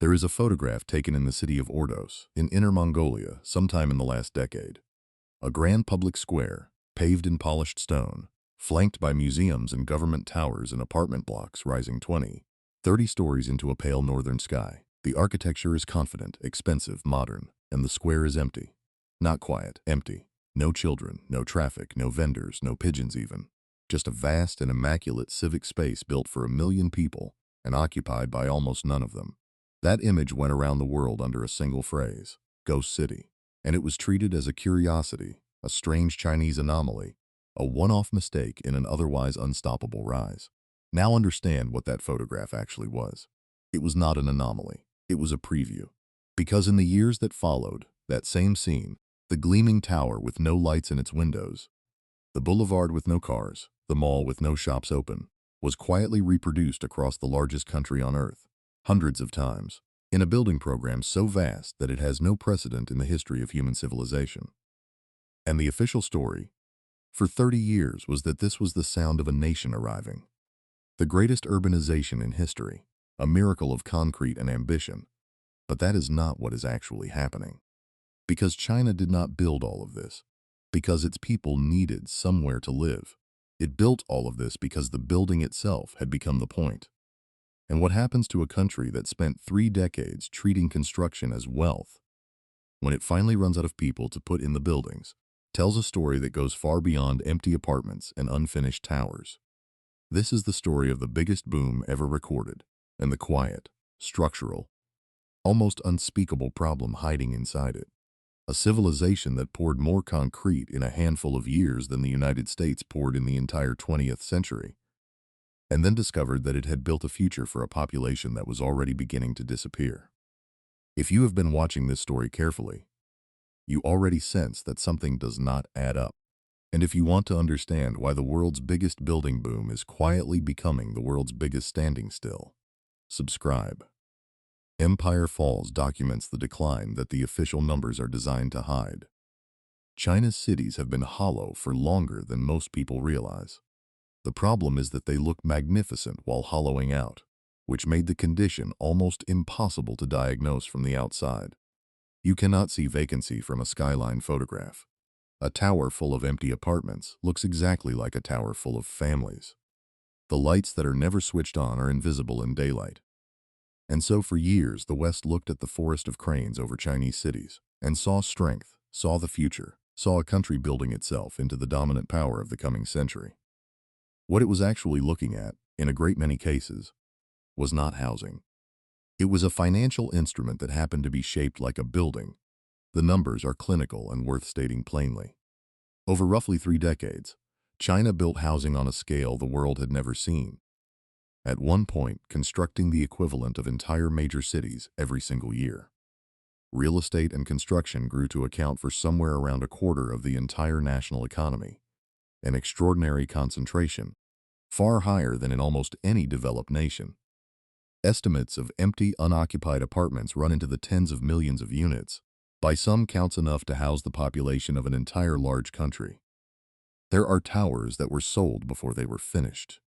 There is a photograph taken in the city of Ordos, in Inner Mongolia, sometime in the last decade. A grand public square, paved in polished stone, flanked by museums and government towers and apartment blocks rising 20, 30 stories into a pale northern sky. The architecture is confident, expensive, modern, and the square is empty. Not quiet, empty. No children, no traffic, no vendors, no pigeons even. Just a vast and immaculate civic space built for 1 million people and occupied by almost none of them. That image went around the world under a single phrase, Ghost City, and it was treated as a curiosity, a strange Chinese anomaly, a one-off mistake in an otherwise unstoppable rise. Now understand what that photograph actually was. It was not an anomaly. It was a preview. Because in the years that followed, that same scene, the gleaming tower with no lights in its windows, the boulevard with no cars, the mall with no shops open, was quietly reproduced across the largest country on Earth, hundreds of times, in a building program so vast that it has no precedent in the history of human civilization. And the official story, for 30 years, was that this was the sound of a nation arriving. The greatest urbanization in history, a miracle of concrete and ambition. But that is not what is actually happening. Because China did not build all of this, because its people needed somewhere to live. It built all of this because the building itself had become the point. And what happens to a country that spent 3 decades treating construction as wealth, when it finally runs out of people to put in the buildings, tells a story that goes far beyond empty apartments and unfinished towers. This is the story of the biggest boom ever recorded, and the quiet, structural, almost unspeakable problem hiding inside it. A civilization that poured more concrete in a handful of years than the United States poured in the entire 20th century, and then discovered that it had built a future for a population that was already beginning to disappear. If you have been watching this story carefully, you already sense that something does not add up. And if you want to understand why the world's biggest building boom is quietly becoming the world's biggest standing still, subscribe. Empire Falls documents the decline that the official numbers are designed to hide. China's cities have been hollow for longer than most people realize. The problem is that they look magnificent while hollowing out, which made the condition almost impossible to diagnose from the outside. You cannot see vacancy from a skyline photograph. A tower full of empty apartments looks exactly like a tower full of families. The lights that are never switched on are invisible in daylight. And so for years, the West looked at the forest of cranes over Chinese cities and saw strength, saw the future, saw a country building itself into the dominant power of the coming century. What it was actually looking at, in a great many cases, was not housing. It was a financial instrument that happened to be shaped like a building. The numbers are clinical and worth stating plainly. Over roughly 3 decades, China built housing on a scale the world had never seen. At one point, constructing the equivalent of entire major cities every single year. Real estate and construction grew to account for somewhere around 1/4 of the entire national economy. An extraordinary concentration, far higher than in almost any developed nation. Estimates of empty, unoccupied apartments run into the tens of millions of units, by some counts enough to house the population of an entire large country. There are towers that were sold before they were finished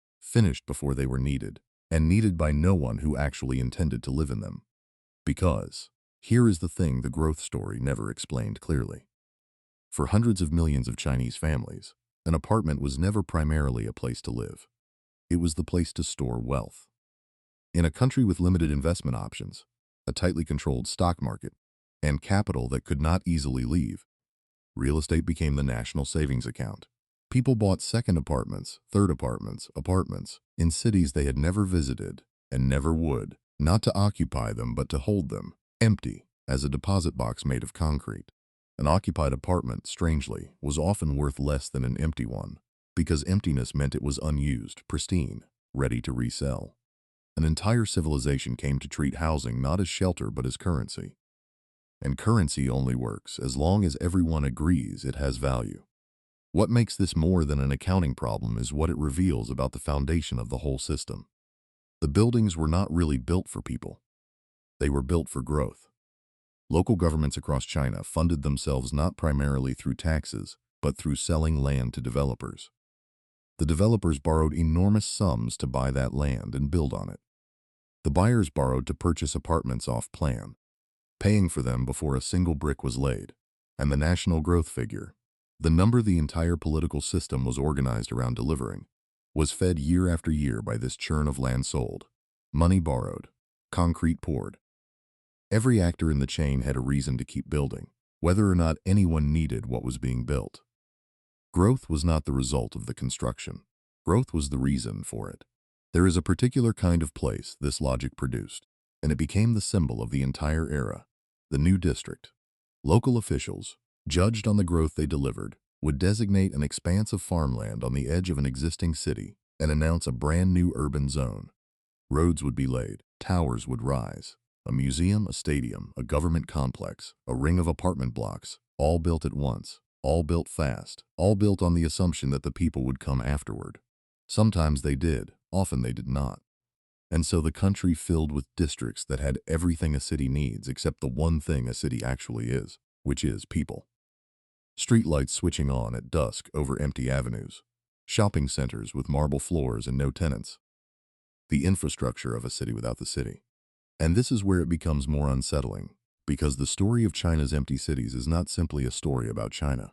before they were needed, and needed by no one who actually intended to live in them. Because, here is the thing the growth story never explained clearly. For hundreds of millions of Chinese families, an apartment was never primarily a place to live. It was the place to store wealth. In a country with limited investment options, a tightly controlled stock market, and capital that could not easily leave, real estate became the national savings account. People bought second apartments, third apartments in cities they had never visited and never would, not to occupy them but to hold them, empty, as a deposit box made of concrete. An occupied apartment, strangely, was often worth less than an empty one, because emptiness meant it was unused, pristine, ready to resell. An entire civilization came to treat housing not as shelter but as currency. And currency only works as long as everyone agrees it has value. What makes this more than an accounting problem is what it reveals about the foundation of the whole system. The buildings were not really built for people. They were built for growth. Local governments across China funded themselves not primarily through taxes, but through selling land to developers. The developers borrowed enormous sums to buy that land and build on it. The buyers borrowed to purchase apartments off plan, paying for them before a single brick was laid. And the national growth figure, the number the entire political system was organized around delivering, was fed year after year by this churn of land sold, money borrowed, concrete poured. Every actor in the chain had a reason to keep building, whether or not anyone needed what was being built. Growth was not the result of the construction. Growth was the reason for it. There is a particular kind of place this logic produced, and it became the symbol of the entire era, the new district. Local officials, judged on the growth they delivered, would designate an expanse of farmland on the edge of an existing city and announce a brand new urban zone. Roads would be laid, towers would rise, a museum, a stadium, a government complex, a ring of apartment blocks, all built at once, all built fast, all built on the assumption that the people would come afterward. Sometimes they did, often they did not. And so the country filled with districts that had everything a city needs except the one thing a city actually is, which is people. Streetlights switching on at dusk over empty avenues, shopping centers with marble floors and no tenants. The infrastructure of a city without the city. And this is where it becomes more unsettling, because the story of China's empty cities is not simply a story about China.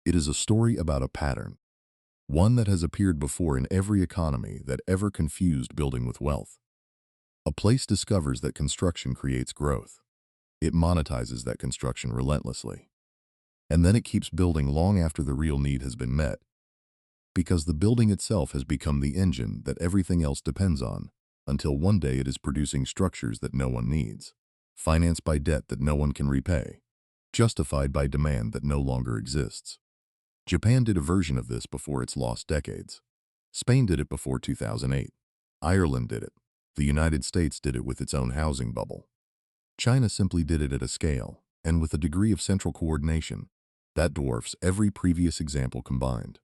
It is a story about a pattern, one that has appeared before in every economy that ever confused building with wealth. A place discovers that construction creates growth. It monetizes that construction relentlessly. And then it keeps building long after the real need has been met, because the building itself has become the engine that everything else depends on, until one day it is producing structures that no one needs, financed by debt that no one can repay, justified by demand that no longer exists. Japan did a version of this before its lost decades. Spain did it before 2008. Ireland did it. The United States did it with its own housing bubble. China simply did it at a scale, and with a degree of central coordination, that dwarfs every previous example combined.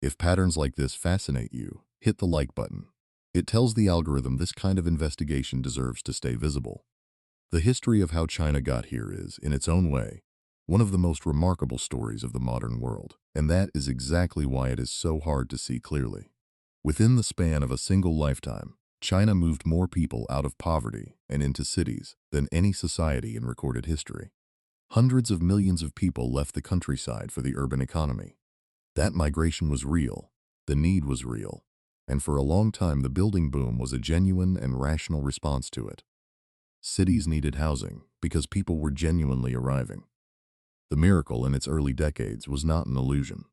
If patterns like this fascinate you, hit the like button. It tells the algorithm this kind of investigation deserves to stay visible. The history of how China got here is, in its own way, one of the most remarkable stories of the modern world, and that is exactly why it is so hard to see clearly. Within the span of a single lifetime, China moved more people out of poverty and into cities than any society in recorded history. Hundreds of millions of people left the countryside for the urban economy. That migration was real, the need was real, and for a long time the building boom was a genuine and rational response to it. Cities needed housing because people were genuinely arriving. The miracle in its early decades was not an illusion.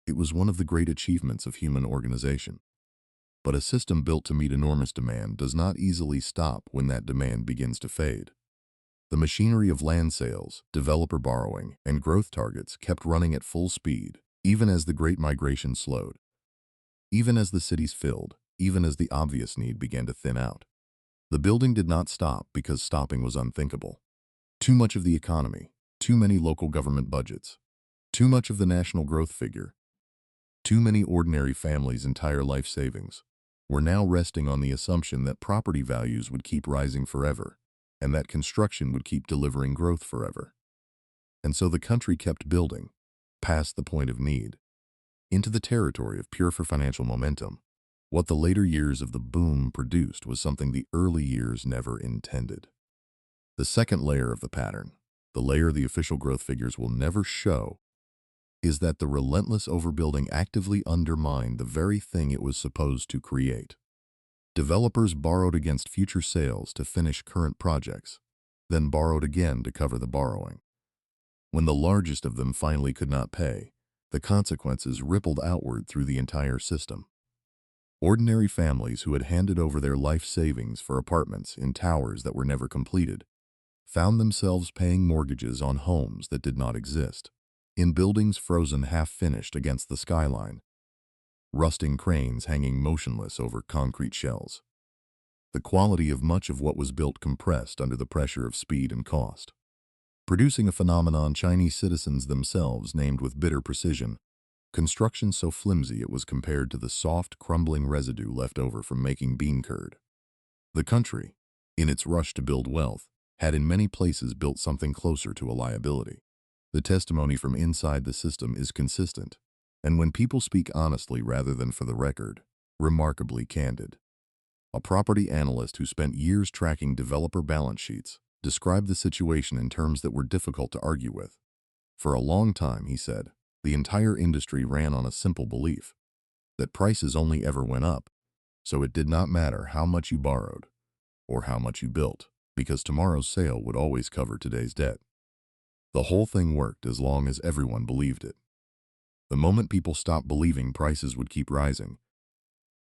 It was one of the great achievements of human organization. But a system built to meet enormous demand does not easily stop when that demand begins to fade. The machinery of land sales, developer borrowing, and growth targets kept running at full speed, even as the Great Migration slowed, even as the cities filled, even as the obvious need began to thin out. The building did not stop because stopping was unthinkable. Too much of the economy, too many local government budgets, too much of the national growth figure, too many ordinary families' entire life savings were now resting on the assumption that property values would keep rising forever, and that construction would keep delivering growth forever. And so the country kept building, past the point of need, into the territory of pure for financial momentum. What the later years of the boom produced was something the early years never intended. The second layer of the pattern, the layer the official growth figures will never show, is that the relentless overbuilding actively undermined the very thing it was supposed to create. Developers borrowed against future sales to finish current projects, then borrowed again to cover the borrowing. When the largest of them finally could not pay, the consequences rippled outward through the entire system. Ordinary families who had handed over their life savings for apartments in towers that were never completed found themselves paying mortgages on homes that did not exist, in buildings frozen half-finished against the skyline, rusting cranes hanging motionless over concrete shells. The quality of much of what was built compressed under the pressure of speed and cost, producing a phenomenon Chinese citizens themselves named with bitter precision, construction so flimsy it was compared to the soft, crumbling residue left over from making bean curd. The country, in its rush to build wealth, had in many places built something closer to a liability. The testimony from inside the system is consistent, and when people speak honestly rather than for the record, remarkably candid. A property analyst who spent years tracking developer balance sheets described the situation in terms that were difficult to argue with. For a long time, he said, the entire industry ran on a simple belief that prices only ever went up, so it did not matter how much you borrowed or how much you built, because tomorrow's sale would always cover today's debt. The whole thing worked as long as everyone believed it. The moment people stopped believing prices would keep rising,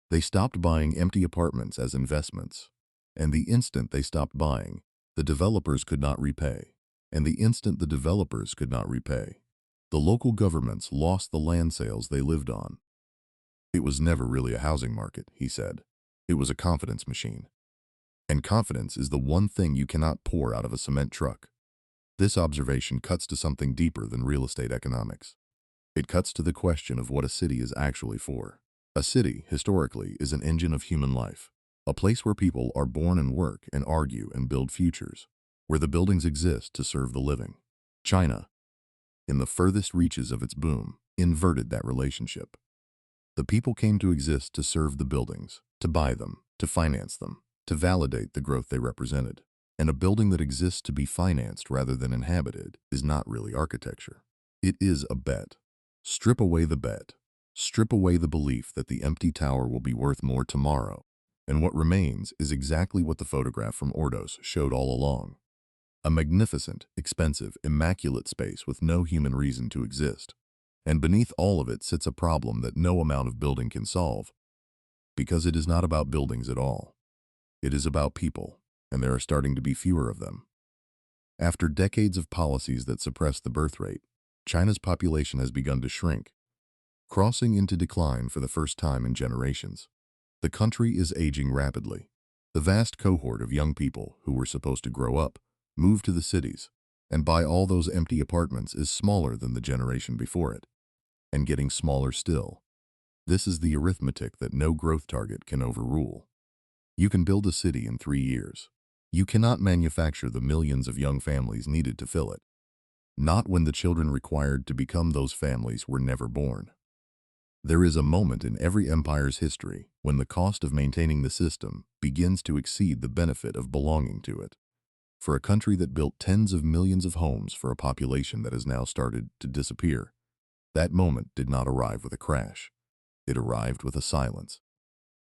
they stopped buying empty apartments as investments. And the instant they stopped buying, the developers could not repay. And the instant the developers could not repay, the local governments lost the land sales they lived on. It was never really a housing market, he said. It was a confidence machine. And confidence is the one thing you cannot pour out of a cement truck. This observation cuts to something deeper than real estate economics. It cuts to the question of what a city is actually for. A city, historically, is an engine of human life, a place where people are born and work and argue and build futures, where the buildings exist to serve the living. China, in the furthest reaches of its boom, inverted that relationship. The people came to exist to serve the buildings, to buy them, to finance them, to validate the growth they represented. And a building that exists to be financed rather than inhabited is not really architecture. It is a bet. Strip away the bet. Strip away the belief that the empty tower will be worth more tomorrow, and what remains is exactly what the photograph from Ordos showed all along. A magnificent, expensive, immaculate space with no human reason to exist. And beneath all of it sits a problem that no amount of building can solve. Because it is not about buildings at all. It is about people, and there are starting to be fewer of them. After decades of policies that suppressed the birth rate, China's population has begun to shrink, crossing into decline for the first time in generations. The country is aging rapidly. The vast cohort of young people who were supposed to grow up, move to the cities, and buy all those empty apartments is smaller than the generation before it, and getting smaller still. This is the arithmetic that no growth target can overrule. You can build a city in 3 years. You cannot manufacture the millions of young families needed to fill it. Not when the children required to become those families were never born. There is a moment in every empire's history when the cost of maintaining the system begins to exceed the benefit of belonging to it. For a country that built tens of millions of homes for a population that has now started to disappear, that moment did not arrive with a crash. It arrived with a silence.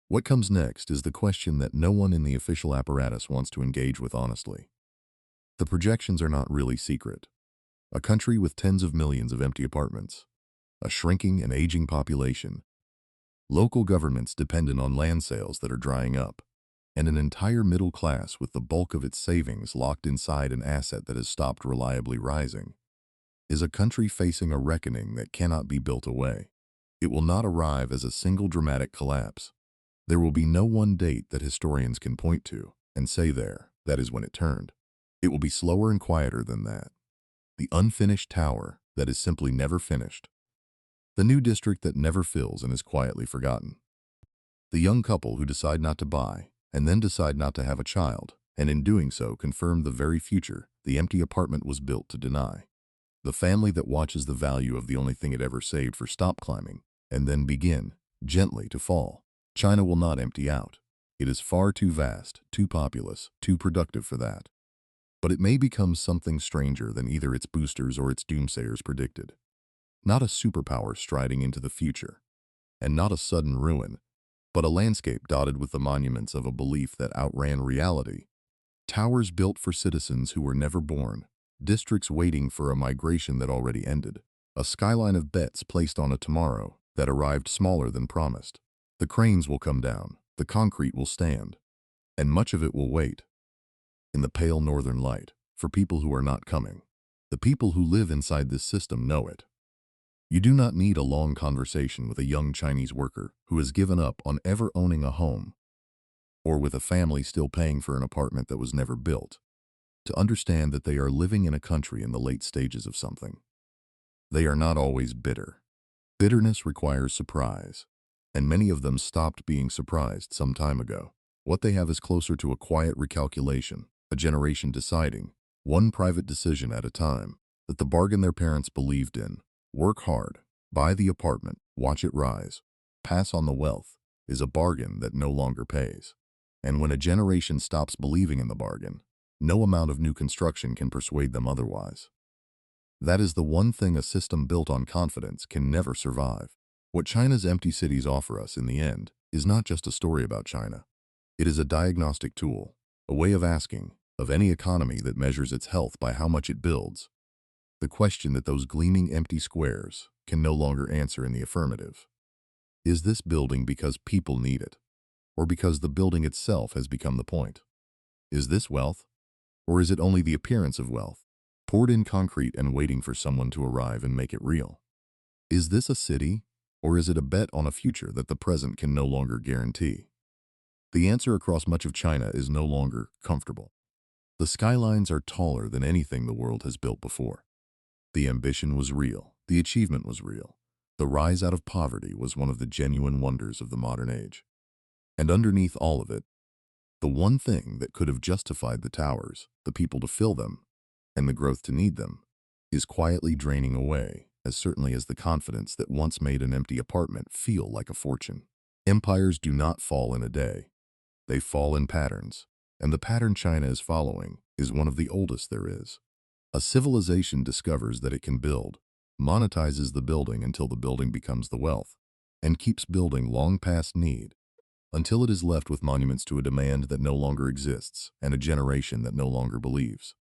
What comes next is the question that no one in the official apparatus wants to engage with honestly. The projections are not really secret. A country with tens of millions of empty apartments, a shrinking and aging population, local governments dependent on land sales that are drying up, and an entire middle class with the bulk of its savings locked inside an asset that has stopped reliably rising, is a country facing a reckoning that cannot be built away. It will not arrive as a single dramatic collapse. There will be no one date that historians can point to and say that is when it turned. It will be slower and quieter than that. The unfinished tower that is simply never finished. The new district that never fills and is quietly forgotten. The young couple who decide not to buy and then decide not to have a child, and in doing so confirm the very future the empty apartment was built to deny. The family that watches the value of the only thing it ever saved for stop climbing and then begin, gently, to fall. China will not empty out. It is far too vast, too populous, too productive for that. But it may become something stranger than either its boosters or its doomsayers predicted. Not a superpower striding into the future, and not a sudden ruin, but a landscape dotted with the monuments of a belief that outran reality. Towers built for citizens who were never born, districts waiting for a migration that already ended, a skyline of bets placed on a tomorrow that arrived smaller than promised. The cranes will come down, the concrete will stand, and much of it will wait. In the pale northern light, for people who are not coming. The people who live inside this system know it. You do not need a long conversation with a young Chinese worker who has given up on ever owning a home, or with a family still paying for an apartment that was never built, to understand that they are living in a country in the late stages of something. They are not always bitter. Bitterness requires surprise, and many of them stopped being surprised some time ago. What they have is closer to a quiet recalculation, a generation deciding, one private decision at a time, that the bargain their parents believed in, work hard, buy the apartment, watch it rise, pass on the wealth, is a bargain that no longer pays. And when a generation stops believing in the bargain, no amount of new construction can persuade them otherwise. That is the one thing a system built on confidence can never survive. What China's empty cities offer us in the end is not just a story about China. It is a diagnostic tool, a way of asking, of any economy that measures its health by how much it builds, the question that those gleaming empty squares can no longer answer in the affirmative. Is this building because people need it, or because the building itself has become the point? Is this wealth, or is it only the appearance of wealth, poured in concrete and waiting for someone to arrive and make it real? Is this a city, or is it a bet on a future that the present can no longer guarantee? The answer across much of China is no longer comfortable. The skylines are taller than anything the world has built before. The ambition was real. The achievement was real. The rise out of poverty was one of the genuine wonders of the modern age. And underneath all of it, the one thing that could have justified the towers, the people to fill them, and the growth to need them, is quietly draining away, as certainly as the confidence that once made an empty apartment feel like a fortune. Empires do not fall in a day. They fall in patterns, and the pattern China is following is one of the oldest there is. A civilization discovers that it can build, monetizes the building until the building becomes the wealth, and keeps building long past need, until it is left with monuments to a demand that no longer exists and a generation that no longer believes.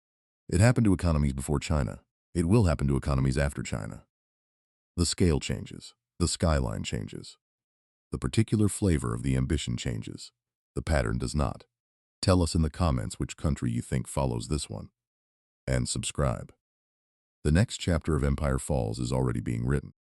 It happened to economies before China. It will happen to economies after China. The scale changes. The skyline changes. The particular flavor of the ambition changes. The pattern does not. Tell us in the comments which country you think follows this one. And subscribe. The next chapter of Empire Falls is already being written.